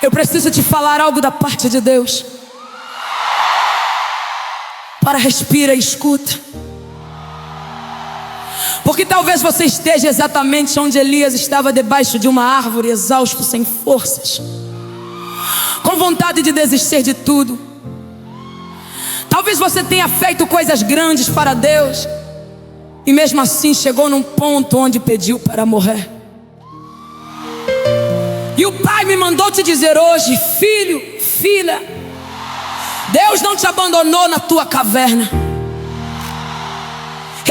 Eu preciso te falar algo da parte de Deus. Para, respira e escuta. Porque talvez você esteja exatamente onde Elias estava, debaixo de uma árvore, exausto, sem forças, com vontade de desistir de tudo. Talvez você tenha feito coisas grandes para Deus e mesmo assim chegou num ponto onde pediu para morrer. E o Pai me mandou te dizer hoje: filho, filha, Deus não te abandonou na tua caverna.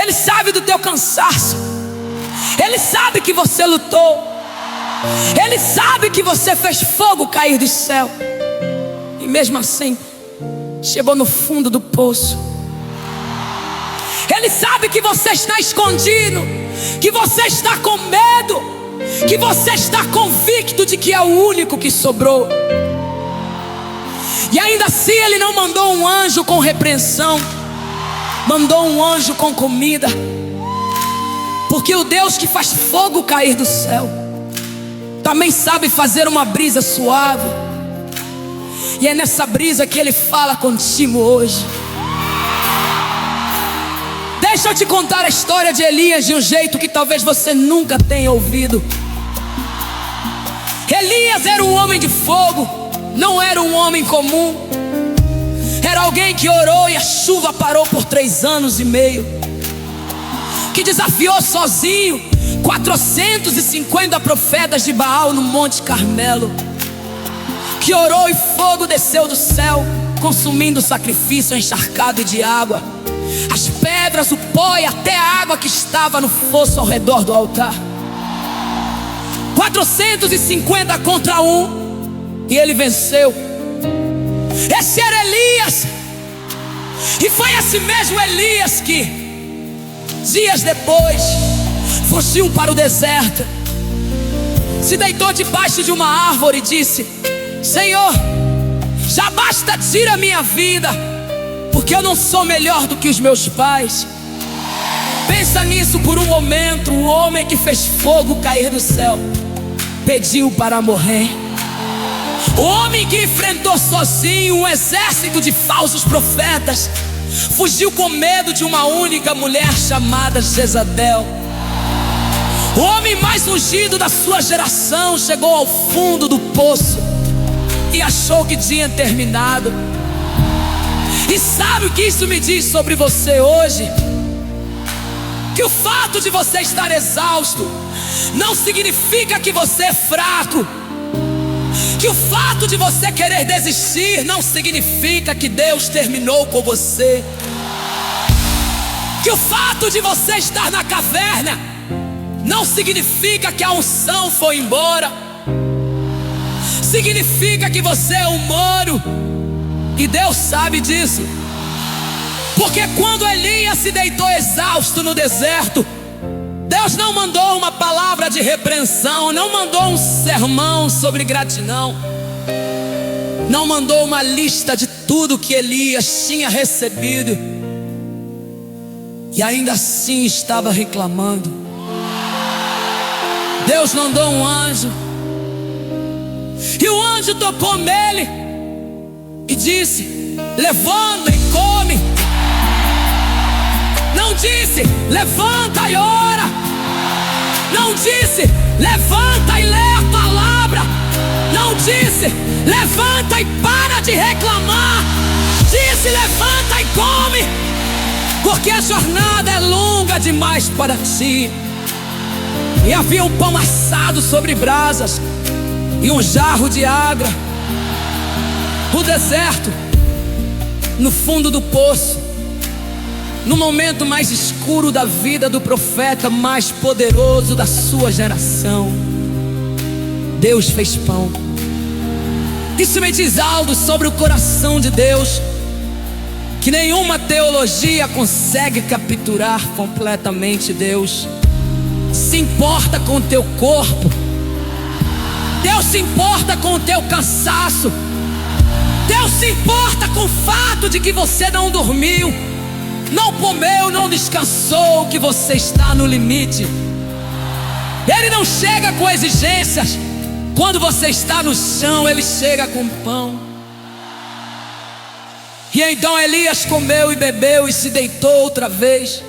Ele sabe do teu cansaço. Ele sabe que você lutou. Ele sabe que você fez fogo cair do céu. E mesmo assim chegou no fundo do poço. Ele sabe que você está escondido, que você está com medo, que você está convicto de que é o único que sobrou. E ainda assim Ele não mandou um anjo com repreensão, mandou um anjo com comida. Porque o Deus que faz fogo cair do céu também sabe fazer uma brisa suave. E é nessa brisa que Ele fala contigo hoje. Deixa eu te contar a história de Elias de um jeito que talvez você nunca tenha ouvido. Elias era um homem de fogo, não era um homem comum. Era alguém que orou e a chuva parou por 3 anos e meio, que desafiou sozinho 450 profetas de Baal no Monte Carmelo, que orou e fogo desceu do céu, consumindo o sacrifício encharcado de água, as pedras, o pó e até a água que estava no fosso ao redor do altar. 450 contra 1, e ele venceu. Esse era Elias. E foi esse mesmo Elias que dias depois fugiu para o deserto, se deitou debaixo de uma árvore e disse: Senhor, já basta, tira a minha vida, porque eu não sou melhor do que os meus pais. Pensa nisso por um momento. O homem que fez fogo cair do céu pediu para morrer. O homem que enfrentou sozinho um exército de falsos profetas fugiu com medo de uma única mulher chamada Jezabel. O homem mais ungido da sua geração chegou ao fundo do poço e achou que tinha terminado. E sabe o que isso me diz sobre você hoje? Que o fato de você estar exausto não significa que você é fraco. Que o fato de você querer desistir não significa que Deus terminou com você. Que o fato de você estar na caverna não significa que a unção foi embora. Significa que você é humano, e Deus sabe disso. Porque quando Elias se deitou exausto no deserto, Deus não mandou uma palavra de repreensão, não mandou um sermão sobre gratidão, não mandou uma lista de tudo que Elias tinha recebido, e ainda assim estava reclamando. Deus mandou um anjo, e o anjo tocou nele e disse: levanta e come. Não disse: levanta e ora. Não disse: levanta e lê a palavra. Não disse: levanta e para de reclamar. Disse: levanta e come, porque a jornada é longa demais para ti. E havia um pão assado sobre brasas e um jarro de água. O deserto, no fundo do poço, no momento mais escuro da vida do profeta mais poderoso da sua geração, Deus fez pão. Isso me diz algo sobre o coração de Deus que nenhuma teologia consegue capturar completamente. Deus se importa com o teu corpo. Deus se importa com o teu cansaço. Deus se importa com o fato de que você não dormiu, não comeu, não descansou, que você está no limite. Ele não chega com exigências, Quando você está no chão, Ele chega com pão. E então Elias comeu e bebeu e se deitou outra vez.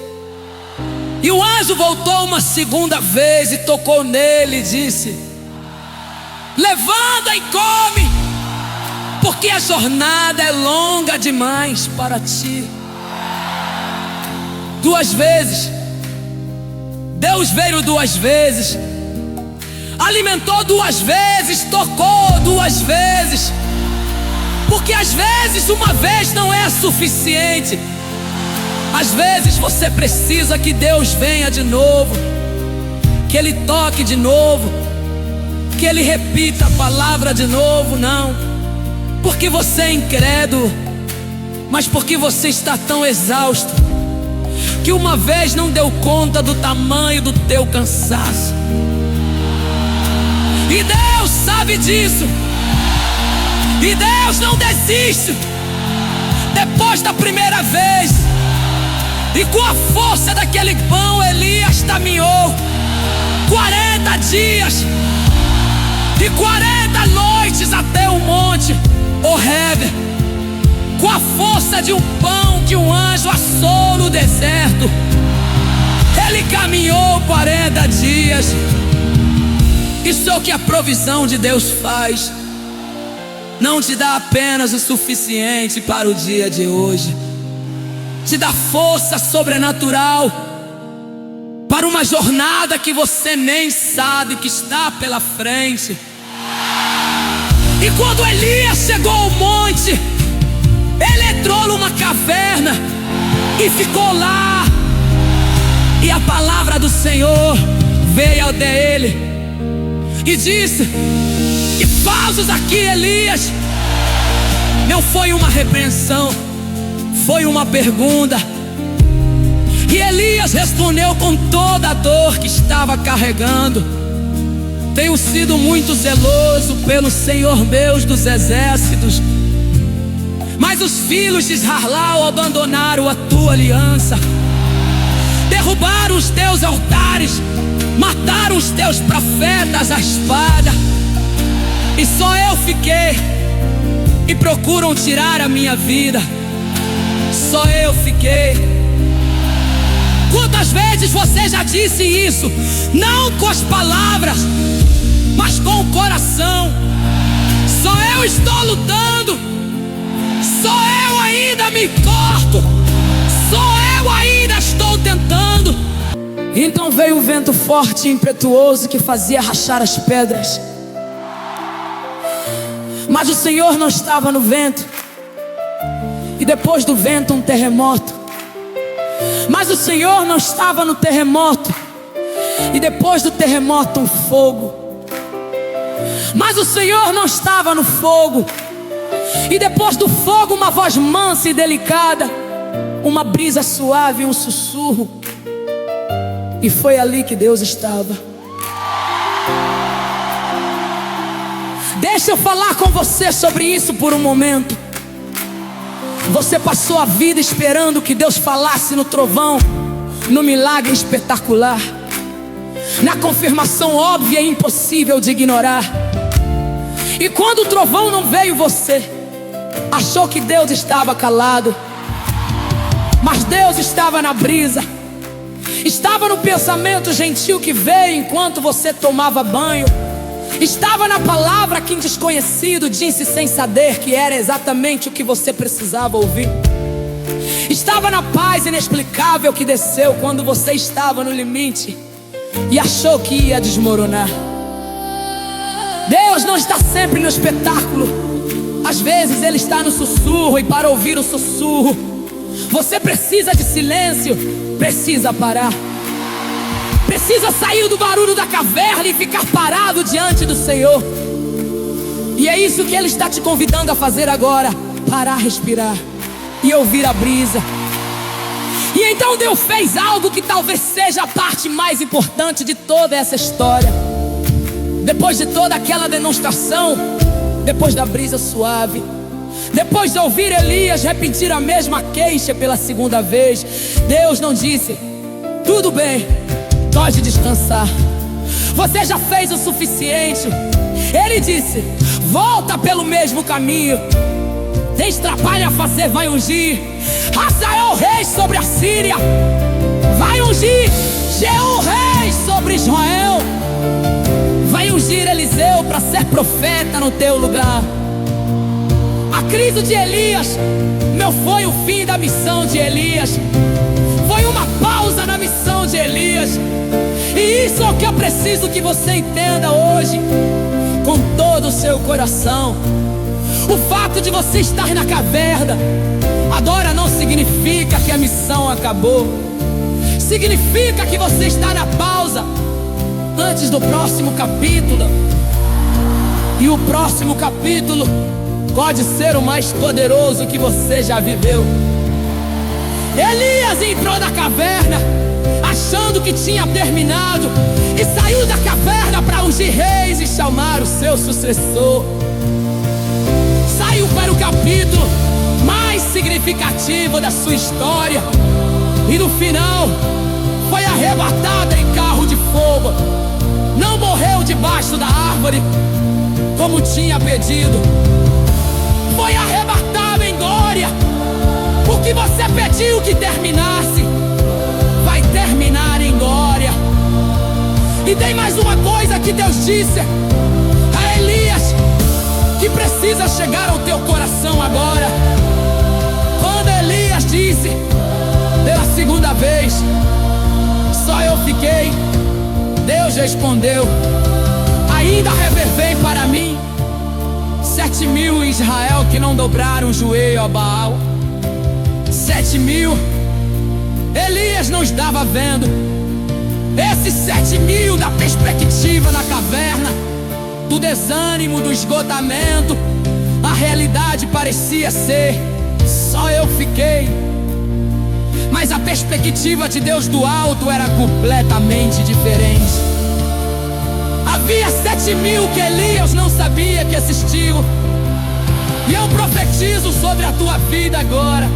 E o anjo voltou uma segunda vez e tocou nele e disse: levanta e come, porque a jornada é longa demais para ti. Duas vezes Deus veio, duas vezes alimentou, duas vezes tocou, duas vezes. Porque às vezes uma vez não é suficiente. Às vezes você precisa que Deus venha de novo, que Ele toque de novo, que Ele repita a palavra de novo. Não porque você é incrédulo, mas porque você está tão exausto que uma vez não deu conta do tamanho do teu cansaço. E Deus sabe disso. E Deus não desiste. Depois da primeira vez, e com a força daquele pão, Elias caminhou 40 dias e 40 noites até o monte Horebe, com a força de um pão que um anjo assou no deserto. Ele caminhou 40 dias. Isso é o que a provisão de Deus faz. Não te dá apenas o suficiente para o dia de hoje, te dá força sobrenatural para uma jornada que você nem sabe que está pela frente. E quando Elias chegou ao monte, ele entrou numa caverna e ficou lá. E a palavra do Senhor veio até ele e disse: que fazes aqui, Elias? Não foi uma repreensão, foi uma pergunta. E Elias respondeu com toda a dor que estava carregando: tenho sido muito zeloso pelo Senhor Deus dos exércitos, mas os filhos de Israel abandonaram a tua aliança, derrubaram os teus altares, mataram os teus profetas à espada. E só eu fiquei, e procuram tirar a minha vida. Só eu fiquei. Quantas vezes você já disse isso? Não com as palavras, mas com o coração. Só eu estou lutando. Só eu ainda me corto. Só eu ainda estou tentando. Então veio um vento forte e impetuoso que fazia rachar as pedras. Mas o Senhor não estava no vento. E depois do vento um terremoto. Mas o Senhor não estava no terremoto. E depois do terremoto um fogo. Mas o Senhor não estava no fogo. E depois do fogo uma voz mansa e delicada, uma brisa suave e um sussurro. E foi ali que Deus estava. Deixa eu falar com você sobre isso por um momento. Você passou a vida esperando que Deus falasse no trovão, no milagre espetacular, na confirmação óbvia e impossível de ignorar. E quando o trovão não veio, você achou que Deus estava calado. Mas Deus estava na brisa, estava no pensamento gentil que veio enquanto você tomava banho, estava na palavra que um desconhecido disse sem saber que era exatamente o que você precisava ouvir. Estava na paz inexplicável que desceu quando você estava no limite e achou que ia desmoronar. Deus não está sempre no espetáculo. Às vezes Ele está no sussurro, e para ouvir o sussurro você precisa de silêncio, precisa parar. Precisa sair do barulho da caverna e ficar parado diante do Senhor. E é isso que Ele está te convidando a fazer agora. Parar, respirar e ouvir a brisa. E então Deus fez algo que talvez seja a parte mais importante de toda essa história. Depois de toda aquela demonstração, depois da brisa suave, depois de ouvir Elias repetir a mesma queixa pela segunda vez, Deus não disse: tudo bem, pode descansar, você já fez o suficiente. Ele disse: volta pelo mesmo caminho, tens trabalho a fazer, vai ungir Hazael rei sobre a Síria, vai ungir Jeú rei sobre Israel, vai ungir Eliseu para ser profeta no teu lugar. A crise de Elias não foi o fim da missão de Elias, foi uma pausa na missão de Elias. E isso é o que eu preciso que você entenda hoje, com todo o seu coração. O fato de você estar na caverna agora não significa que a missão acabou. Significa que você está na pausa antes do próximo capítulo. E o próximo capítulo pode ser o mais poderoso que você já viveu. Elias entrou na caverna achando que tinha terminado, e saiu da caverna para ungir reis e chamar o seu sucessor. Saiu para o capítulo mais significativo da sua história, e no final foi arrebatado em carro de fogo. Não morreu debaixo da árvore como tinha pedido, foi arrebatado em glória. O que você pediu que terminasse vai terminar em glória. E tem mais uma coisa que Deus disse a Elias, que precisa chegar ao teu coração agora. Quando Elias disse pela segunda vez: só eu fiquei, Deus respondeu: ainda reservei para mim 7.000 em Israel que não dobraram o joelho a Baal. 7.000. Elias não estava vendo esses 7.000 da perspectiva na caverna, do desânimo, do esgotamento. A realidade parecia ser: só eu fiquei. Mas a perspectiva de Deus do alto era completamente diferente. Havia 7.000 que Elias não sabia que existiam. E eu profetizo sobre a tua vida agora.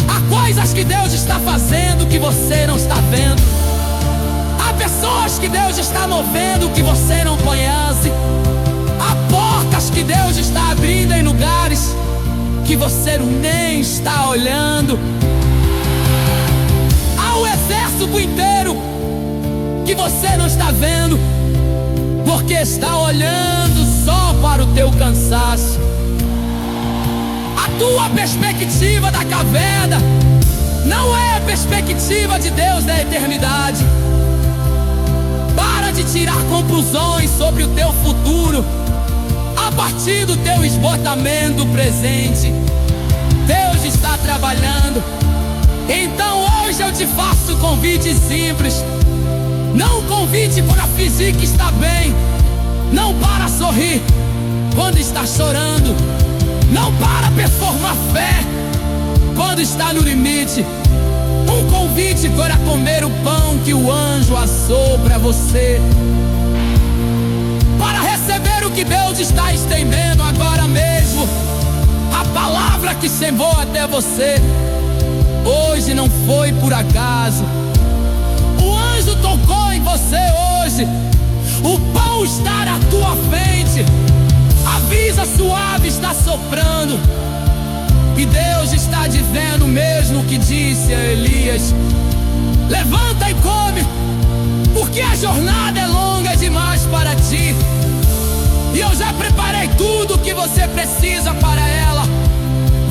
Há coisas que Deus está fazendo que você não está vendo. Há pessoas que Deus está movendo que você não conhece. Há portas que Deus está abrindo em lugares que você nem está olhando. Há um exército inteiro que você não está vendo, porque está olhando só para o teu cansaço. A tua perspectiva da caverna não é a perspectiva de Deus da eternidade. Para de tirar conclusões sobre o teu futuro a partir do teu esgotamento presente. Deus está trabalhando. Então hoje eu te faço um convite simples. Não convite para fingir que está bem. Não para sorrir quando está chorando. Não para performar fé quando está no limite. Um convite para comer o pão que o anjo assou para você, para receber o que Deus está estendendo agora mesmo. A palavra que chegou até você hoje não foi por acaso. O anjo tocou em você hoje. O pão está na tua frente. A brisa suave está soprando. E Deus está dizendo o mesmo que disse a Elias: levanta e come, porque a jornada é longa demais para ti. E eu já preparei tudo o que você precisa para ela.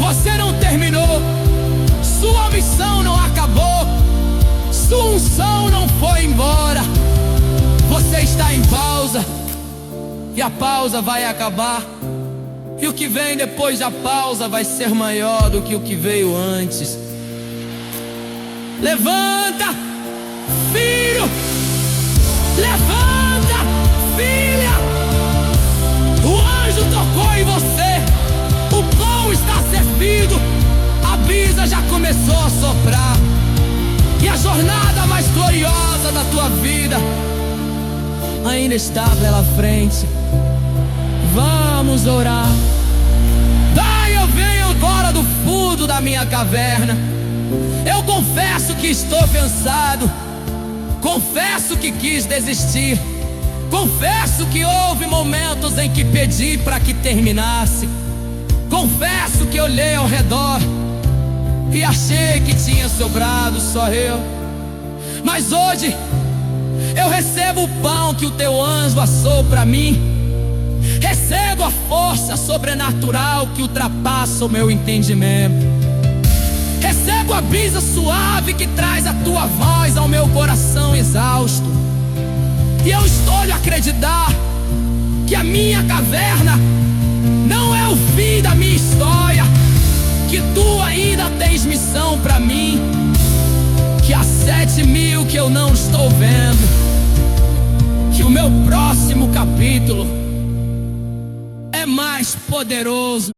Você não terminou. Sua missão não acabou. Sua unção não foi embora. Você está em pausa. E a pausa vai acabar. E o que vem depois da pausa vai ser maior do que o que veio antes. Levanta, filho. Levanta, filha. O anjo tocou em você. O pão está servido. A brisa já começou a soprar. E a jornada mais gloriosa da tua vida ainda está pela frente. Vamos orar. Pai, eu venho agora do fundo da minha caverna. Eu confesso que estou cansado. Confesso que quis desistir. Confesso que houve momentos em que pedi para que terminasse. Confesso que olhei ao redor e achei que tinha sobrado só eu. Mas hoje eu recebo o pão que o teu anjo assou para mim. Recebo a força sobrenatural que ultrapassa o meu entendimento. Recebo a brisa suave que traz a tua voz ao meu coração exausto. E eu escolho acreditar que a minha caverna não é o fim da minha história, que tu ainda tens missão pra mim, que há 7.000 que eu não estou vendo, que o meu próximo capítulo é mais poderoso.